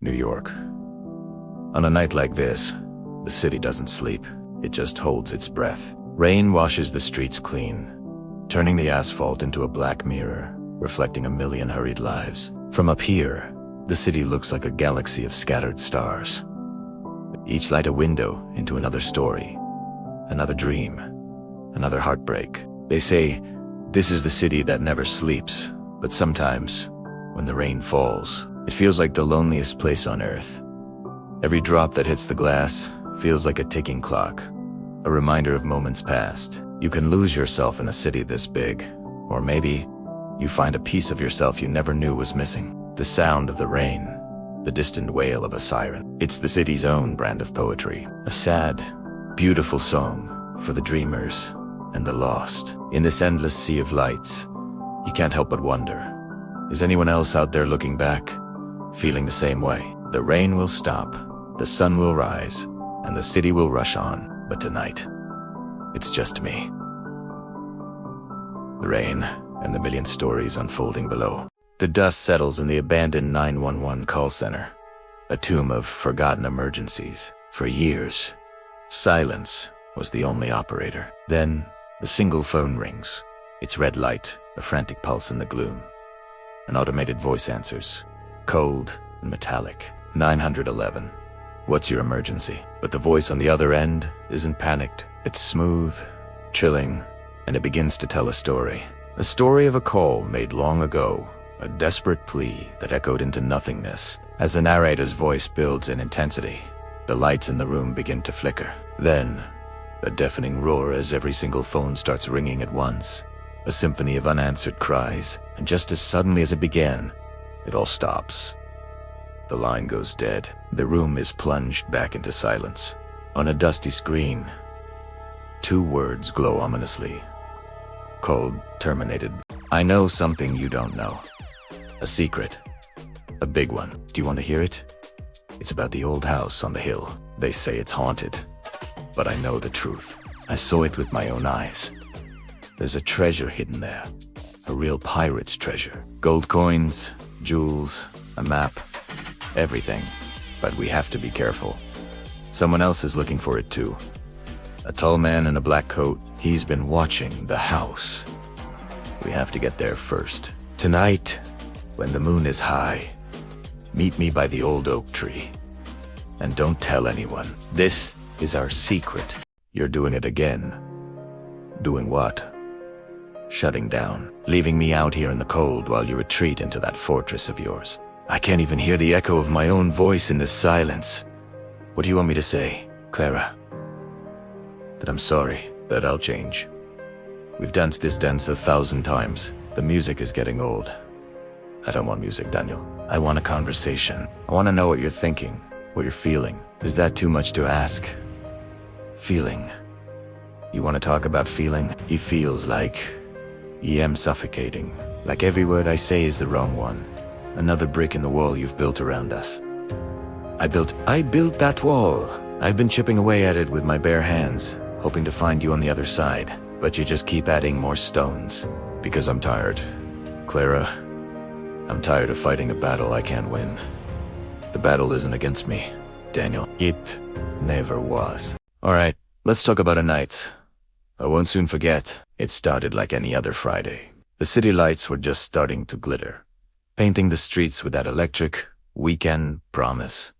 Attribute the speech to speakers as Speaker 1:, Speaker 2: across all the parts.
Speaker 1: New York. On a night like this, the city doesn't sleep. It just holds its breath. Rain washes the streets clean, turning the asphalt into a black mirror, reflecting a million hurried lives. From up here, the city looks like a galaxy of scattered stars. Each light a window into another story, another dream, another heartbreak. They say, this is the city that never sleeps, but sometimes, when the rain falls, it feels like the loneliest place on earth. Every drop that hits the glass feels like a ticking clock, a reminder of moments past. You can lose yourself in a city this big, or maybe you find a piece of yourself you never knew was missing. The sound of the rain, the distant wail of a siren. It's the city's own brand of poetry, a sad, beautiful song for the dreamers and the lost. In this endless sea of lights, you can't help but wonder, is anyone else out there looking back, feeling the same way? The rain will stop, the sun will rise, and the city will rush on. But tonight, it's just me. The rain and the million stories unfolding below. The dust settles in the abandoned 911 call center, a tomb of forgotten emergencies. For years, silence was the only operator. Then, the single phone rings, its red light a frantic pulse in the gloom. An automated voice answers, cold and metallic. 911. What's your emergency? But the voice on the other end isn't panicked. It's smooth, chilling, and it begins to tell a story. A story of a call made long ago, a desperate plea that echoed into nothingness. As the narrator's voice builds in intensity, the lights in the room begin to flicker. Then, a deafening roar as every single phone starts ringing at once. A symphony of unanswered cries, and just as suddenly as it began, it all stops. The line goes dead. The room is plunged back into silence. On a dusty screen, 2 words glow ominously. Call terminated. I know something you don't know. A secret. A big one. Do you want to hear it? It's about the old house on the hill. They say it's haunted, but I know the truth. I saw it with my own eyes. There's a treasure hidden there. A real pirate's treasure. Gold coins, jewels, a map. Everything. But we have to be careful. Someone else is looking for it too. A tall man in a black coat. He's been watching the house. We have to get there first. Tonight, when the moon is high, meet me by the old oak tree. And don't tell anyone. This is our secret. You're doing it again. Doing what? Shutting down. Leaving me out here in the cold while you retreat into that fortress of yours. I can't even hear the echo of my own voice in this silence. What do you want me to say, Clara? That I'm sorry, that I'll change. We've danced this dance 1,000 times. The music is getting old. I don't want music, Daniel. I want a conversation. I want to know what you're thinking, what you're feeling. Is that too much to ask? Feeling. You want to talk about feeling? It feels like I am suffocating. Like every word I say is the wrong one. Another brick in the wall you've built around us. I built that wall. I've been chipping away at it with my bare hands, hoping to find you on the other side. But you just keep adding more stones. Because I'm tired. Clara, I'm tired of fighting a battle I can't win. The battle isn't against me, Daniel. It never was. Alright, let's talk about a night I won't soon forget. It started like any other Friday. The city lights were just starting to glitter, painting the streets with that electric weekend promise.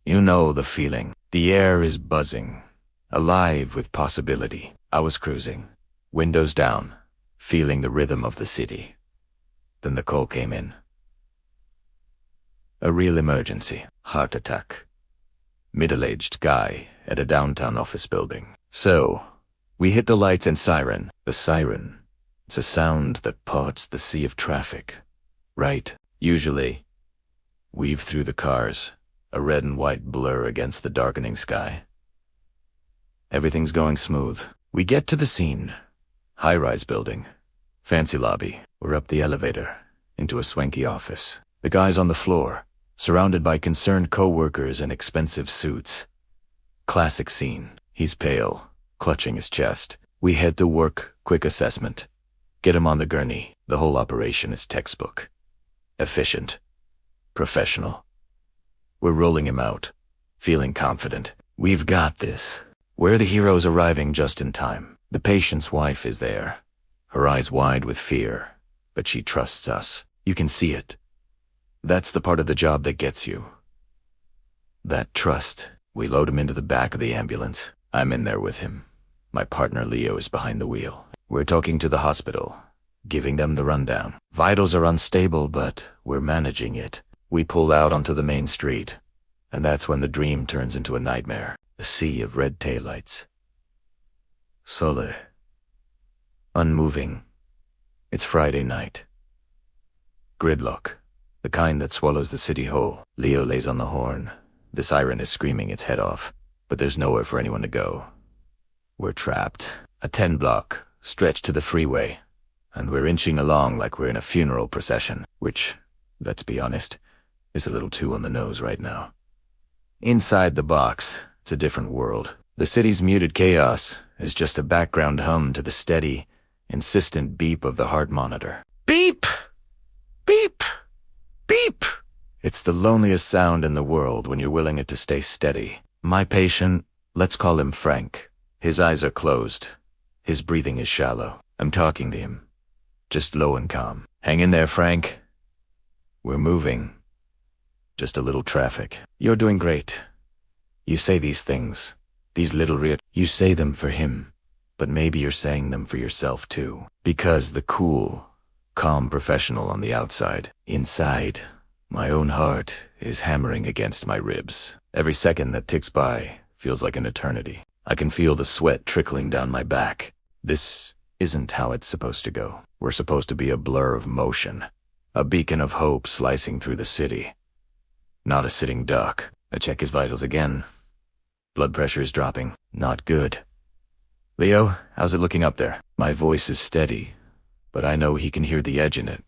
Speaker 1: You know the feeling. The air is buzzing, alive with possibility. I was cruising, windows down, feeling the rhythm of the city. Then the call came in. A real emergency. Heart attack. Middle-aged guy at a downtown office building. So, we hit the lights and siren. The siren. It's a sound that parts the sea of traffic. Right? Usually, weave through the cars, a red and white blur against the darkening sky. Everything's going smooth. We get to the scene. High-rise building. Fancy lobby. We're up the elevator, into a swanky office. The guy's on the floor, surrounded by concerned co-workers in expensive suits. Classic scene. He's pale, clutching his chest. We head to work, quick assessment. Get him on the gurney. The whole operation is textbook. Efficient. Professional. We're rolling him out, feeling confident. We've got this. We're the heroes arriving just in time. The patient's wife is there, her eyes wide with fear, but she trusts us. You can see it. That's the part of the job that gets you. That trust. We load him into the back of the ambulance. I'm in there with him. My partner Leo is behind the wheel. We're talking to the hospital, giving them the rundown. Vitals are unstable, but we're managing it. We pull out onto the main street, and that's when the dream turns into a nightmare. A sea of red taillights. Sole. Unmoving. It's Friday night. Gridlock. The kind that swallows the city whole. Leo lays on the horn. The siren is screaming its head off, but there's nowhere for anyone to go. We're trapped. A 10-block stretch to the freeway, and we're inching along like we're in a funeral procession, which, let's be honest, is a little too on the nose right now. Inside the box, it's a different world. The city's muted chaos is just a background hum to the steady, insistent beep of the heart monitor. Beep! Beep! Beep! It's the loneliest sound in the world when you're willing it to stay steady. My patient, let's call him Frank. His eyes are closed. His breathing is shallow. I'm talking to him, just low and calm. Hang in there, Frank. We're moving. Just a little traffic. You're doing great. You say these things, these little you say them for him, but maybe you're saying them for yourself too. Because the cool, calm professional on the outside, inside, my own heart is hammering against my ribs. Every second that ticks by feels like an eternity. I can feel the sweat trickling down my back. This isn't how it's supposed to go. We're supposed to be a blur of motion, a beacon of hope slicing through the city. Not a sitting duck. I check his vitals again. Blood pressure is dropping. Not good. Leo, how's it looking up there? My voice is steady, but I know he can hear the edge in it.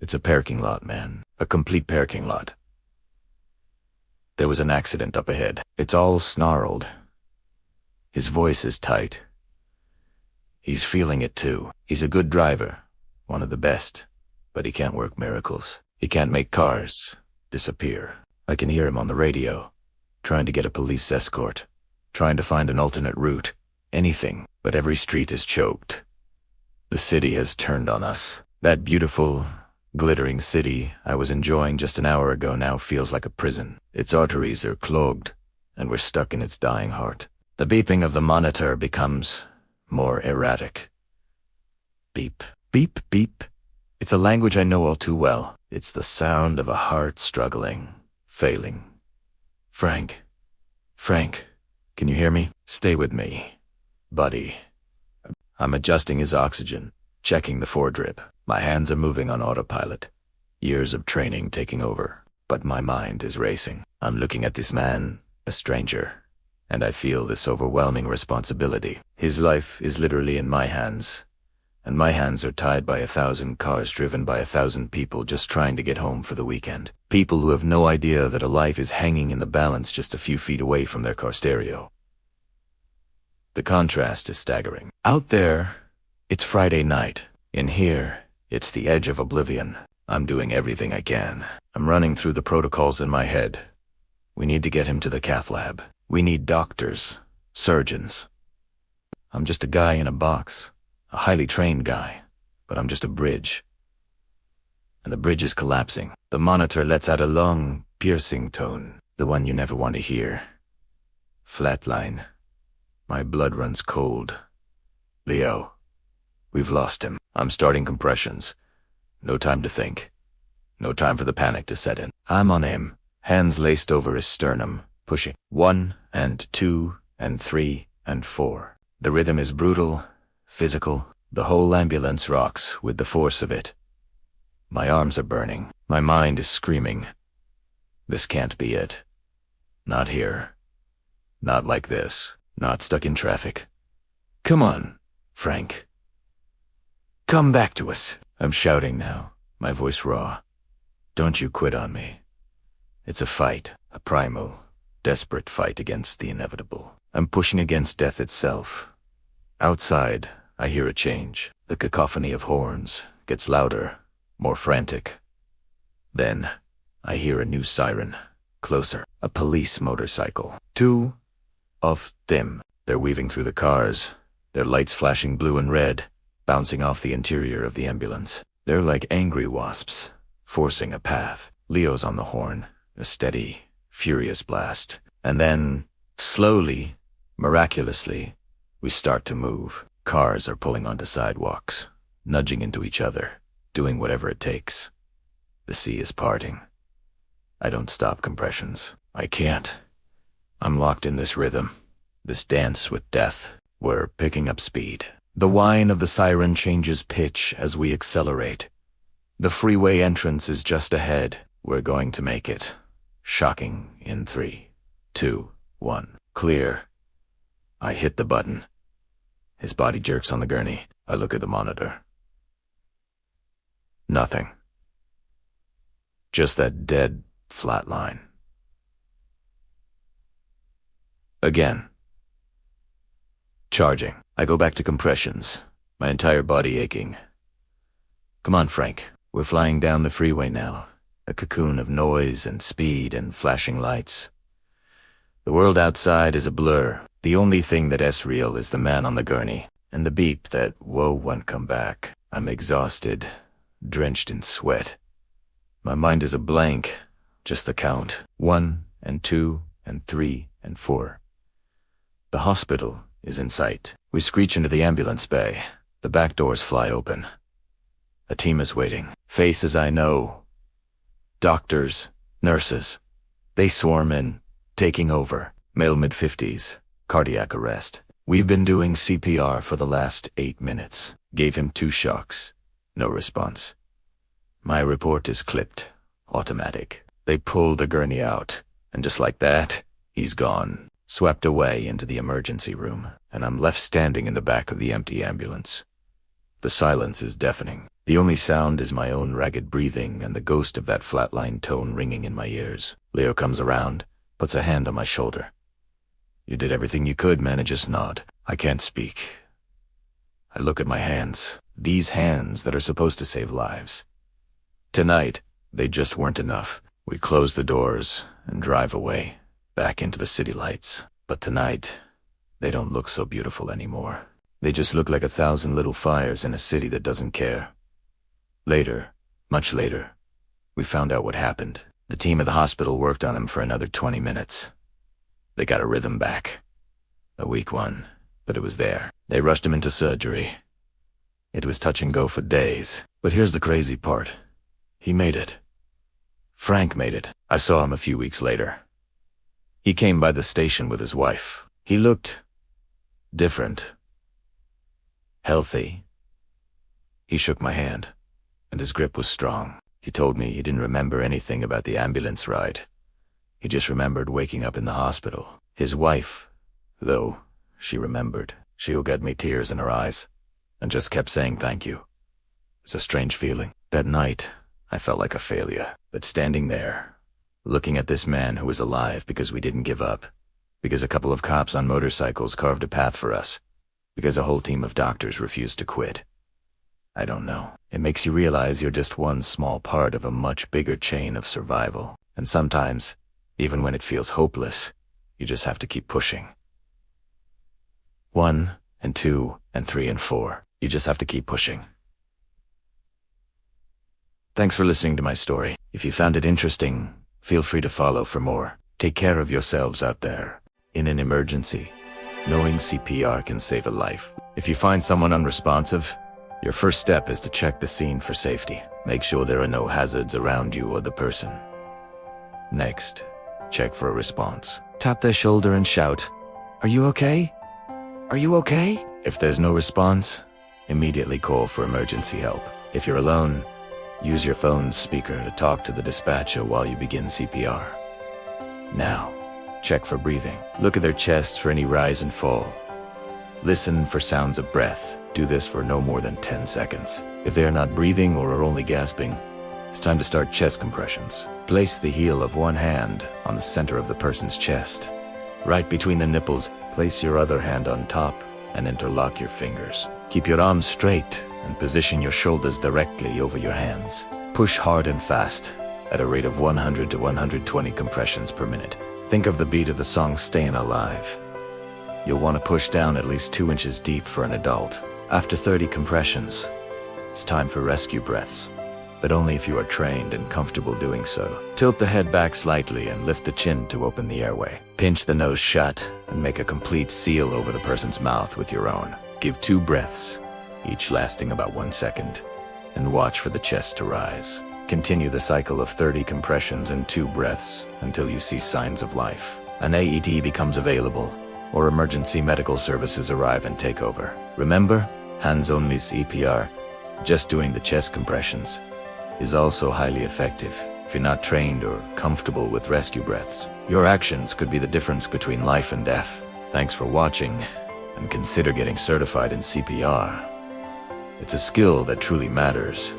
Speaker 1: It's a parking lot, man. A complete parking lot. There was an accident up ahead. It's all snarled. His voice is tight. He's feeling it too. He's a good driver, one of the best, but he can't work miracles. He can't make cars disappear. I can hear him on the radio, trying to get a police escort, trying to find an alternate route, anything, but every street is choked. The city has turned on us. That beautiful, glittering city I was enjoying just an hour ago now feels like a prison. Its arteries are clogged, and we're stuck in its dying heart. The beeping of the monitor becomes more erratic. Beep, beep, beep. It's a language I know all too well. It's the sound of a heart struggling, failing. Frank, can you hear me? Stay with me, buddy. I'm adjusting his oxygen, checking the foredrip. My hands are moving on autopilot. Years of training taking over, but my mind is racing. I'm looking at this man, a stranger, and I feel this overwhelming responsibility. His life is literally in my hands, and my hands are tied by 1,000 cars driven by 1,000 people just trying to get home for the weekend. People who have no idea that a life is hanging in the balance just a few feet away from their car stereo. The contrast is staggering. Out there, it's Friday night. In here, it's the edge of oblivion. I'm doing everything I can. I'm running through the protocols in my head. We need to get him to the cath lab. We need doctors, surgeons. I'm just a guy in a box, a highly trained guy, but I'm just a bridge. And the bridge is collapsing. The monitor lets out a long, piercing tone, the one you never want to hear. Flatline. My blood runs cold. Leo, we've lost him. I'm starting compressions. No time to think. No time for the panic to set in. I'm on him, hands laced over his sternum, pushing. 1 and 2 and 3 and 4. The rhythm is brutal, physical. The whole ambulance rocks with the force of it. My arms are burning. My mind is screaming. This can't be it. Not here. Not like this. Not stuck in traffic. Come on, Frank. Come back to us. I'm shouting now, my voice raw. Don't you quit on me. It's a fight, a primal, desperate fight against the inevitable. I'm pushing against death itself. Outside, I hear a change. The cacophony of horns gets louder, more frantic. Then, I hear a new siren, closer. A police motorcycle. Two of them. They're weaving through the cars, their lights flashing blue and red, bouncing off the interior of the ambulance. They're like angry wasps, forcing a path. Leo's on the horn, a steady, furious blast. And then, slowly, miraculously, we start to move. Cars are pulling onto sidewalks, nudging into each other, doing whatever it takes. The sea is parting. I don't stop compressions. I can't. I'm locked in this rhythm, this dance with death. We're picking up speed. The whine of the siren changes pitch as we accelerate. The freeway entrance is just ahead. We're going to make it. Shocking in 3, 2, 1. Clear. I hit the button. His body jerks on the gurney. I look at the monitor. Nothing. Just that dead, flat line. Again. Charging. I go back to compressions, my entire body aching. Come on, Frank. We're flying down the freeway now, a cocoon of noise and speed and flashing lights. The world outside is a blur. The only thing that is real is the man on the gurney, and the beep that "whoa" won't come back. I'm exhausted, drenched in sweat. My mind is a blank, just the count. 1 and 2 and 3 and 4. The hospital is in sight. We screech into the ambulance bay. The back doors fly open. A team is waiting. Faces I know. Doctors, nurses. They swarm in, taking over. Male mid-50s, cardiac arrest. We've been doing CPR for the last 8 minutes. Gave him 2 shocks. No response. My report is clipped. Automatic. They pull the gurney out, and just like that, he's gone. Swept away into the emergency room, and I'm left standing in the back of the empty ambulance. The silence is deafening. The only sound is my own ragged breathing and the ghost of that flatline tone ringing in my ears. Leo comes around, puts a hand on my shoulder. You did everything you could, man. I just nod. I can't speak. I look at my hands. These hands that are supposed to save lives. Tonight, they just weren't enough. We close the doors and drive away, back into the city lights. But tonight, they don't look so beautiful anymore. They just look like 1,000 little fires in a city that doesn't care. Later, much later, we found out what happened. The team at the hospital worked on him for another 20 minutes. They got a rhythm back. A weak one, but it was there. They rushed him into surgery. It was touch and go for days. But here's the crazy part. He made it. Frank made it. I saw him a few weeks later. He came by the station with his wife. He looked different. Healthy. He shook my hand, and his grip was strong. He told me he didn't remember anything about the ambulance ride. He just remembered waking up in the hospital. His wife, though, she remembered. She got me tears in her eyes, and just kept saying thank you. It's a strange feeling. That night, I felt like a failure. But standing there, looking at this man who was alive because we didn't give up, because a couple of cops on motorcycles carved a path for us, because a whole team of doctors refused to quit. I don't know. It makes you realize you're just one small part of a much bigger chain of survival. And sometimes, even when it feels hopeless, you just have to keep pushing. 1 and 2 and 3 and 4. You just have to keep pushing. Thanks for listening to my story. If you found it interesting, feel free to follow for more. Take care of yourselves out there. In an emergency, knowing CPR can save a life. If you find someone unresponsive, your first step is to check the scene for safety. Make sure there are no hazards around you or the person. Next, check for a response. Tap their shoulder and shout, "Are you okay? Are you okay?" If there's no response, immediately call for emergency help. If you're alone, use your phone's speaker to talk to the dispatcher while you begin CPR. Now, check for breathing. Look at their chest for any rise and fall. Listen for sounds of breath. Do this for no more than 10 seconds. If they are not breathing or are only gasping, it's time to start chest compressions. Place the heel of one hand on the center of the person's chest. Right between the nipples, place your other hand on top and interlock your fingers. Keep your arms straight and position your shoulders directly over your hands. Push hard and fast, at a rate of 100 to 120 compressions per minute. Think of the beat of the song Staying Alive. You'll want to push down at least 2 inches deep for an adult. After 30 compressions, it's time for rescue breaths, but only if you are trained and comfortable doing so. Tilt the head back slightly and lift the chin to open the airway. Pinch the nose shut and make a complete seal over the person's mouth with your own. Give 2 breaths, each lasting about 1 second, and watch for the chest to rise. Continue the cycle of 30 compressions and 2 breaths until you see signs of life. An AED becomes available, or emergency medical services arrive and take over. Remember, hands-only CPR, just doing the chest compressions, is also highly effective. If you're not trained or comfortable with rescue breaths, your actions could be the difference between life and death. Thanks for watching, and consider getting certified in CPR. It's a skill that truly matters.